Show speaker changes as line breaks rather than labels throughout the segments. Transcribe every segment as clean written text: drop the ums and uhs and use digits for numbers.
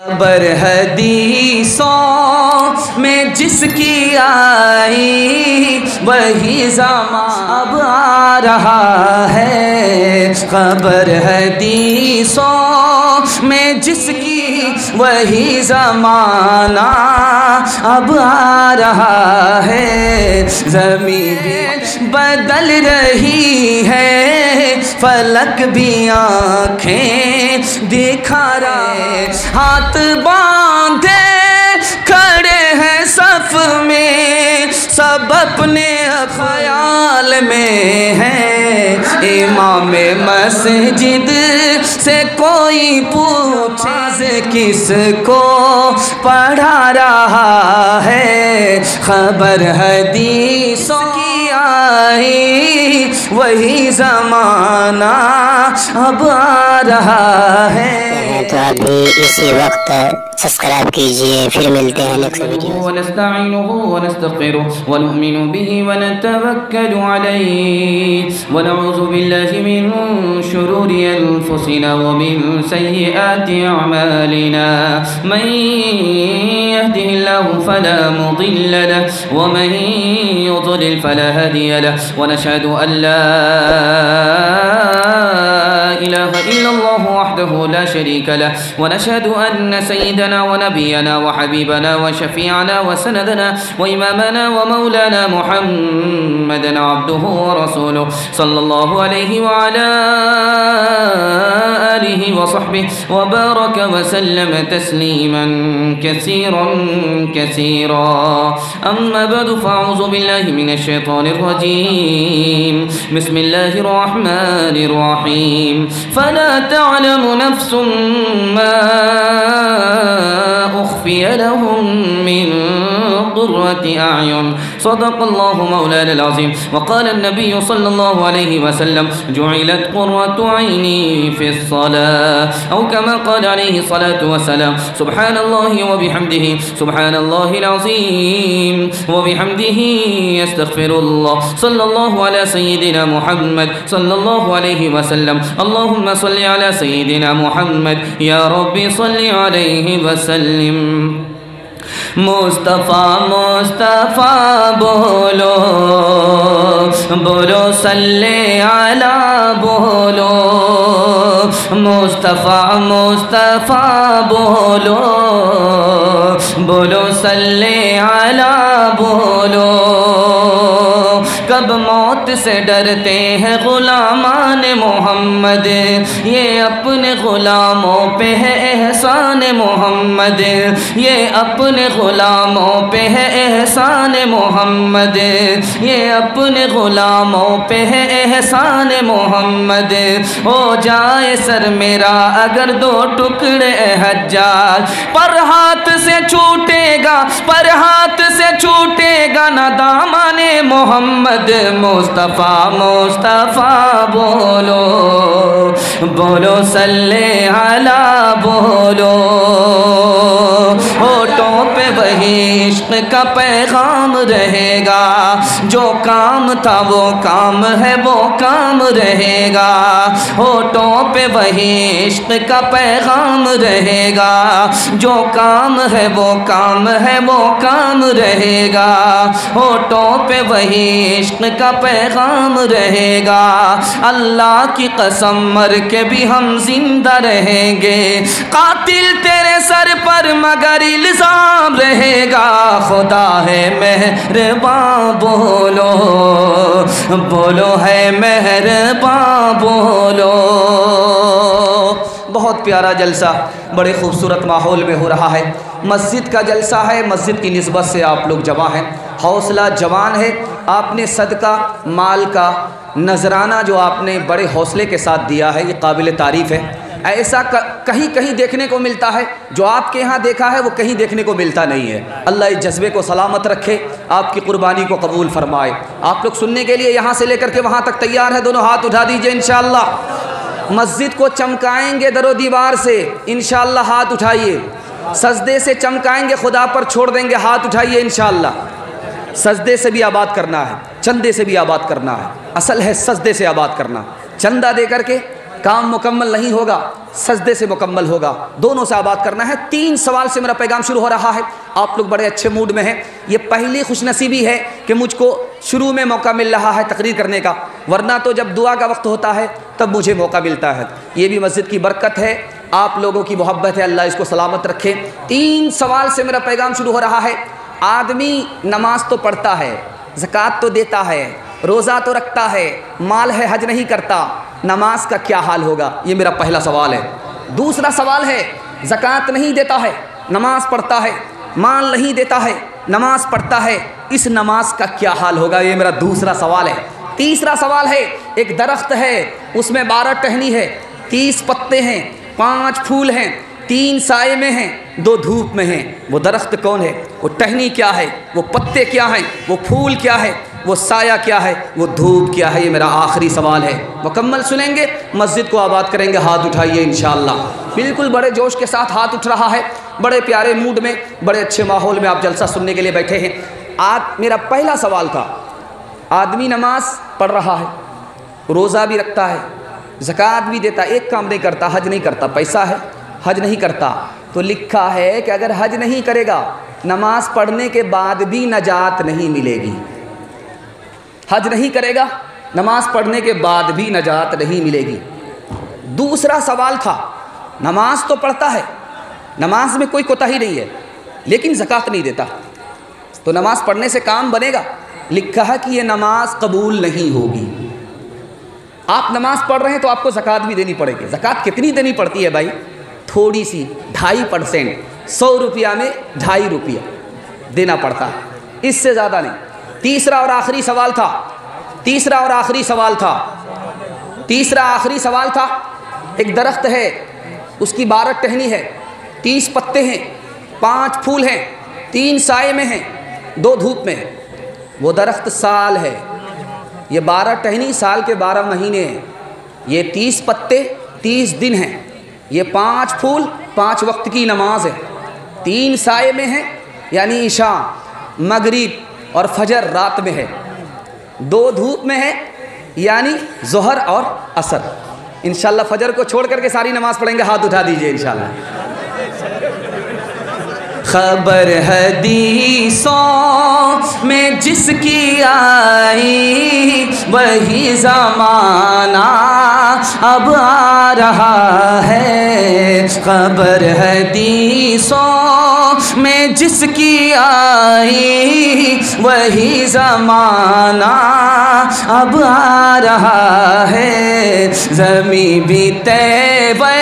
خبر حدیثوں میں جس کی آئی وہی زمانہ اب آ رہا ہے، خبر حدیثوں میں جس کی وہی زمانہ اب آ رہا ہے، زمین بھی بدل رہی ہے، فلک بھی آنکھیں دکھا رہا ہے، ہاتھ باندھے کھڑے ہیں صف میں، سب اپنے خیال میں ہیں، امام مسجد سے کوئی پوچھے کس کو پڑھا رہا ہے، خبر حدیثوں کی آئی وہی زمانہ اب آ رہا ہے۔
تو آپ بھی اسی وقت سبسکرائب کیجئے، پھر ملتے ہیں نیکسٹ ویڈیو۔
ونستعینہ ونستغفرہ ونؤمن بہ ونتوکل علیہ ونعوذ باللہ من شرور انفسنا ومن سیئات اعمالنا، من يهده الله فلا مضل له ومن يضلل فلا هادي له، ونشهد ان لا إله إلا الله وحده لا شريك له، ونشهد أن سيدنا ونبينا وحبيبنا وشفيعنا وسندنا وإمامنا ومولانا محمدا عبده ورسوله صلى الله عليه وعلى آله وصحبه وبارك وسلم تسليما كثيرا كثيرا، أما بعد فأعوذ بالله من الشيطان الرجيم، بسم الله الرحمن الرحيم، فلا تعلم نفس ما أخفي لهم من قرة أعين، صدق الله مولانا العظيم، وقال النبي صلى الله عليه وسلم جعلت قرة عيني في الصلاة، أو كما قال عليه الصلاة والسلام، سبحان الله وبحمده سبحان الله العظيم وبحمده يستغفر الله، صلى الله على سيدنا محمد صلى الله عليه وسلم، اللهم صل على سيدنا محمد يا ربي صل عليه وسلم۔ مصطفیٰ مصطفیٰ بولو بولو صلی علی بولو، مصطفیٰ مصطفیٰ بولو بولو صلی علی بولو، کب موت سے ڈرتے ہیں غلامان محمد، یہ اپنے غلاموں پہ ہے احسان محمد، یہ اپنے غلاموں پہ ہے احسان محمد، یہ اپنے غلاموں پہ ہے احسان محمد، ہو جائے سر میرا اگر دو ٹکڑے حجاج، پر ہاتھ سے چھوٹے گا پر ہاتھ سے چھوٹے گا نہ دامن محمد، مصطفیٰ مصطفیٰ بولو بولو صلی علی بولو، ہونٹوں پہ وہی عشق کا پیغام رہے گا، جو کام تھا وہ کام ہے وہ کام رہے گا، ہونٹوں پہ وہی عشق کا پیغام رہے گا، جو کام ہے وہ کام ہے وہ کام رہے گا، ہونٹوں پہ وہی عشق کا پیغام رہے گا، اللہ کی قسم مر کے بھی ہم زندہ رہیں گے، قاتل تیرے سر پر مگر الزام رہے گا، خدا ہے مہرباں بولو بولو ہے مہرباں بولو۔ بہت پیارا جلسہ بڑے خوبصورت ماحول میں ہو رہا ہے، مسجد کا جلسہ ہے، مسجد کی نسبت سے آپ لوگ جمع ہیں، حوصلہ جوان ہے، آپ نے صدقہ مال کا نذرانہ جو آپ نے بڑے حوصلے کے ساتھ دیا ہے، یہ قابل تعریف ہے، ایسا کہیں کہیں دیکھنے کو ملتا ہے، جو آپ کے ہاں دیکھا ہے وہ کہیں دیکھنے کو ملتا نہیں ہے، اللہ اس جذبے کو سلامت رکھے، آپ کی قربانی کو قبول فرمائے۔ آپ لوگ سننے کے لیے یہاں سے لے کر کے وہاں تک تیار ہے؟ دونوں ہاتھ اٹھا دیجئے انشاءاللہ۔ مسجد کو چمکائیں گے در و دیوار سے انشاءاللہ، ہاتھ اٹھائیے۔ سجدے سے چمکائیں گے، خدا پر چھوڑ دیں گے، ہاتھ اٹھائیے انشاءاللہ۔ سجدے سے بھی آباد کرنا ہے، چندے سے بھی آباد کرنا ہے، اصل ہے سجدے سے آباد کرنا، چندہ دے کر کے کام مکمل نہیں ہوگا، سجدے سے مکمل ہوگا، دونوں سے آباد کرنا ہے۔ 3 سوال سے میرا پیغام شروع ہو رہا ہے۔ آپ لوگ بڑے اچھے موڈ میں ہیں، یہ پہلی خوش نصیبی ہے کہ مجھ کو شروع میں موقع مل رہا ہے تقریر کرنے کا، ورنہ تو جب دعا کا وقت ہوتا ہے تب مجھے موقع ملتا ہے۔ یہ بھی مسجد کی برکت ہے، آپ لوگوں کی محبت ہے، اللہ اس کو سلامت رکھے۔ 3 سوال سے میرا پیغام شروع ہو رہا ہے۔ آدمی نماز تو پڑھتا ہے، زکوٰۃ تو دیتا ہے، روزہ تو رکھتا ہے، مال ہے حج نہیں کرتا، نماز کا کیا حال ہوگا؟ یہ میرا پہلا سوال ہے۔ دوسرا سوال ہے، زکوٰۃ نہیں دیتا ہے، نماز پڑھتا ہے، مال نہیں دیتا ہے، نماز پڑھتا ہے، اس نماز کا کیا حال ہوگا؟ یہ میرا دوسرا سوال ہے۔ تیسرا سوال ہے، ایک درخت ہے، اس میں 12 ٹہنی ہے، 30 پتے ہیں، 5 پھول ہیں، 3 سائے میں ہیں، 2 دھوپ میں ہیں، وہ درخت کون ہے؟ وہ ٹہنی کیا ہے؟ وہ پتے کیا ہیں؟ وہ پھول کیا ہے؟ وہ سایہ کیا ہے؟ وہ دھوپ کیا ہے؟ یہ میرا آخری سوال ہے۔ مکمل سنیں گے، مسجد کو آباد کریں گے، ہاتھ اٹھائیے انشاءاللہ۔ بالکل بڑے جوش کے ساتھ ہاتھ اٹھ رہا ہے، بڑے پیارے موڈ میں، بڑے اچھے ماحول میں آپ جلسہ سننے کے لیے بیٹھے ہیں۔ آج میرا پہلا سوال تھا، آدمی نماز پڑھ رہا ہے، روزہ بھی رکھتا ہے، زکوٰۃ بھی دیتا ہے، ایک کام نہیں کرتا، حج نہیں کرتا، پیسہ ہے حج نہیں کرتا، تو لکھا ہے کہ اگر حج نہیں کرے گا نماز پڑھنے کے بعد بھی نجات نہیں ملے گی۔ حج نہیں کرے گا، نماز پڑھنے کے بعد بھی نجات نہیں ملے گی۔ دوسرا سوال تھا، نماز تو پڑھتا ہے، نماز میں کوئی کوتاہی نہیں ہے، لیکن زکوٰۃ نہیں دیتا، تو نماز پڑھنے سے کام بنے گا؟ لکھا ہے کہ یہ نماز قبول نہیں ہوگی۔ آپ نماز پڑھ رہے ہیں تو آپ کو زکوٰۃ بھی دینی پڑے گی۔ زکوٰۃ کتنی دینی پڑتی ہے بھائی؟ تھوڑی سی، 2.5%، 100 روپیہ میں 2.5 روپیہ دینا پڑتا ہے، اس سے زیادہ نہیں۔ تیسرا اور آخری سوال تھا، ایک درخت ہے، اس کی 12 ٹہنی ہے، 30 پتے ہیں، 5 پھول ہیں، 3 سائے میں ہیں، 2 دھوپ میں ہیں، وہ درخت سال ہے۔ یہ 12 ٹہنی سال کے 12 مہینے ہیں، یہ 30 پتے 30 دن ہیں، یہ 5 پھول 5 وقت کی نماز ہے، 3 سائے میں ہیں یعنی عشاء، مغرب اور فجر رات میں ہے، 2 دھوپ میں ہے یعنی ظہر اور عصر۔ انشاءاللہ فجر کو چھوڑ کر کے ساری نماز پڑھیں گے، ہاتھ اٹھا دیجئے انشاءاللہ۔ خبر حدیثوں میں جس کی آئی وہی زمانہ اب آ رہا ہے، خبر حدیثوں میں جس کی آئی وہی زمانہ اب آ رہا ہے، زمین بھی تیبر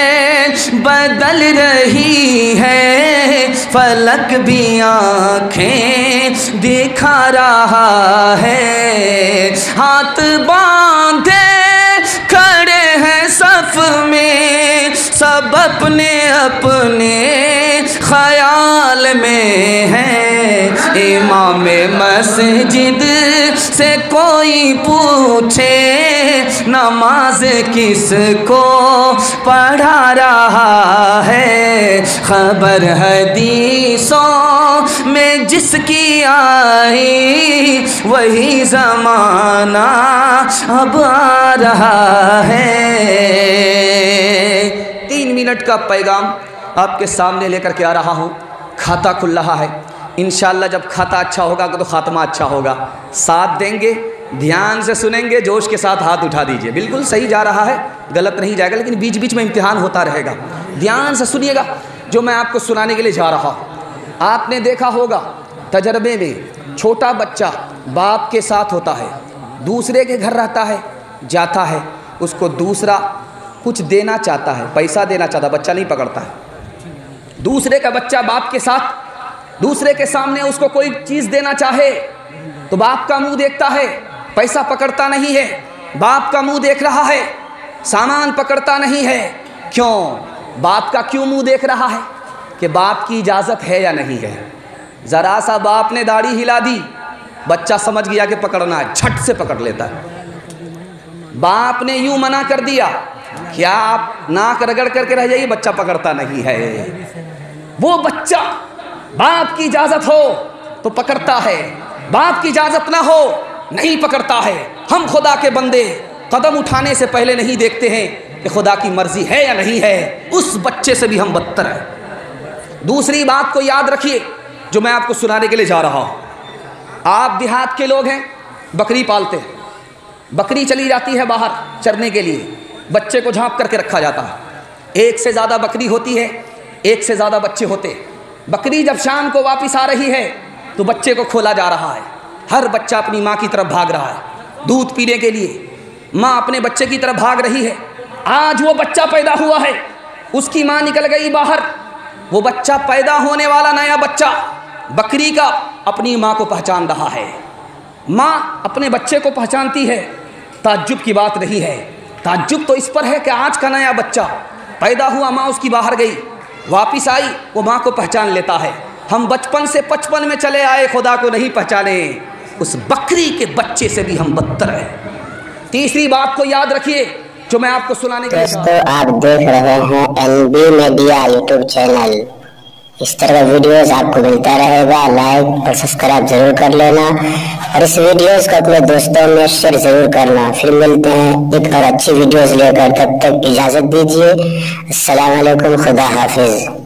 بدل رہی ہے، فلک بھی آنکھیں دکھا رہا ہے، ہاتھ باندھے کھڑے ہیں صف میں، سب اپنے اپنے خیال میں ہیں، امام مسجد سے کوئی پوچھے نماز کس کو پڑھا رہا ہے، خبر حدیثوں میں جس کی آئی وہی زمانہ اب آ رہا ہے۔ 3 منٹ کا پیغام آپ کے سامنے لے کر کے آ رہا ہوں۔ کھاتا کھل رہا ہے، انشاءاللہ جب کھاتا اچھا ہوگا تو خاتمہ اچھا ہوگا۔ ساتھ دیں گے، دھیان سے سنیں گے، جوش کے ساتھ ہاتھ اٹھا دیجئے۔ بالکل صحیح جا رہا ہے، غلط نہیں جائے گا، لیکن بیچ بیچ میں امتحان ہوتا رہے گا۔ دھیان سے سنیے گا جو میں آپ کو سنانے کے لیے جا رہا ہوں۔ آپ نے دیکھا ہوگا تجربے میں، چھوٹا بچہ باپ کے ساتھ ہوتا ہے، دوسرے کے گھر رہتا ہے، جاتا ہے، اس کو دوسرا کچھ دینا چاہتا ہے، پیسہ دینا چاہتا ہے، بچہ نہیں پکڑتا ہے۔ دوسرے کا بچہ باپ کے ساتھ دوسرے کے سامنے اس کو کوئی چیز دینا چاہے تو باپ کا منہ دیکھتا ہے، پیسہ پکڑتا نہیں ہے، باپ کا منہ دیکھ رہا ہے، سامان پکڑتا نہیں ہے۔ کیوں؟ باپ کا کیوں منہ دیکھ رہا ہے؟ کہ باپ کی اجازت ہے یا نہیں ہے۔ ذرا سا باپ نے داڑھی ہلا دی، بچہ سمجھ گیا کہ پکڑنا ہے، جھٹ سے پکڑ لیتا ہے۔ باپ نے یوں منع کر دیا، کیا آپ ناک رگڑ کر کے رہ جائیے، بچہ پکڑتا نہیں ہے۔ وہ بچہ باپ کی اجازت ہو تو پکڑتا ہے، باپ کی اجازت نہ ہو نہیں پکڑتا ہے۔ ہم خدا کے بندے قدم اٹھانے سے پہلے نہیں دیکھتے ہیں کہ خدا کی مرضی ہے یا نہیں ہے، اس بچے سے بھی ہم بدتر ہیں۔ دوسری بات کو یاد رکھیے جو میں آپ کو سنانے کے لیے جا رہا ہوں۔ آپ دیہات کے لوگ ہیں، بکری پالتے ہیں، بکری چلی جاتی ہے باہر چرنے کے لیے، بچے کو جھانپ کر کے رکھا جاتا ہے، ایک سے زیادہ بکری ہوتی ہے، ایک سے زیادہ بچے ہوتے ہیں۔ بکری جب شام کو واپس آ رہی ہے تو بچے کو کھولا جا رہا ہے، ہر بچہ اپنی ماں کی طرف بھاگ رہا ہے دودھ پینے کے لیے، ماں اپنے بچے کی طرف بھاگ رہی ہے۔ آج وہ بچہ پیدا ہوا ہے، اس کی ماں نکل گئی باہر، وہ بچہ پیدا ہونے والا نیا بچہ بکری کا اپنی ماں کو پہچان رہا ہے، ماں اپنے بچے کو پہچانتی ہے۔ تعجب کی بات نہیں ہے، تعجب تو اس پر ہے کہ آج کا نیا بچہ پیدا ہوا، ماں اس کی باہر گئی، واپس آئی، وہ ماں کو پہچان لیتا ہے۔ ہم بچپن سے 55 میں چلے آئے، خدا کو نہیں پہچانے، اس بکری کے بچے سے بھی ہم بدتر ہیں۔ تیسری بات کو یاد رکھیے جو میں آپ کو سنانے کے لیے
دوستو آپ دیکھ رہے ہیں NB میڈیا یوٹیوب چینل، اس طرح ویڈیوز آپ کو ملتا رہے گا، لائک اور سبسکرائب ضرور کر لینا، اور اس ویڈیوز کو اپنے دوستوں میں شیئر ضرور کرنا۔ پھر ملتے ہیں ایک اور اچھی ویڈیوز لے کر، تب تک اجازت دیجیے، السلام علیکم، خدا حافظ۔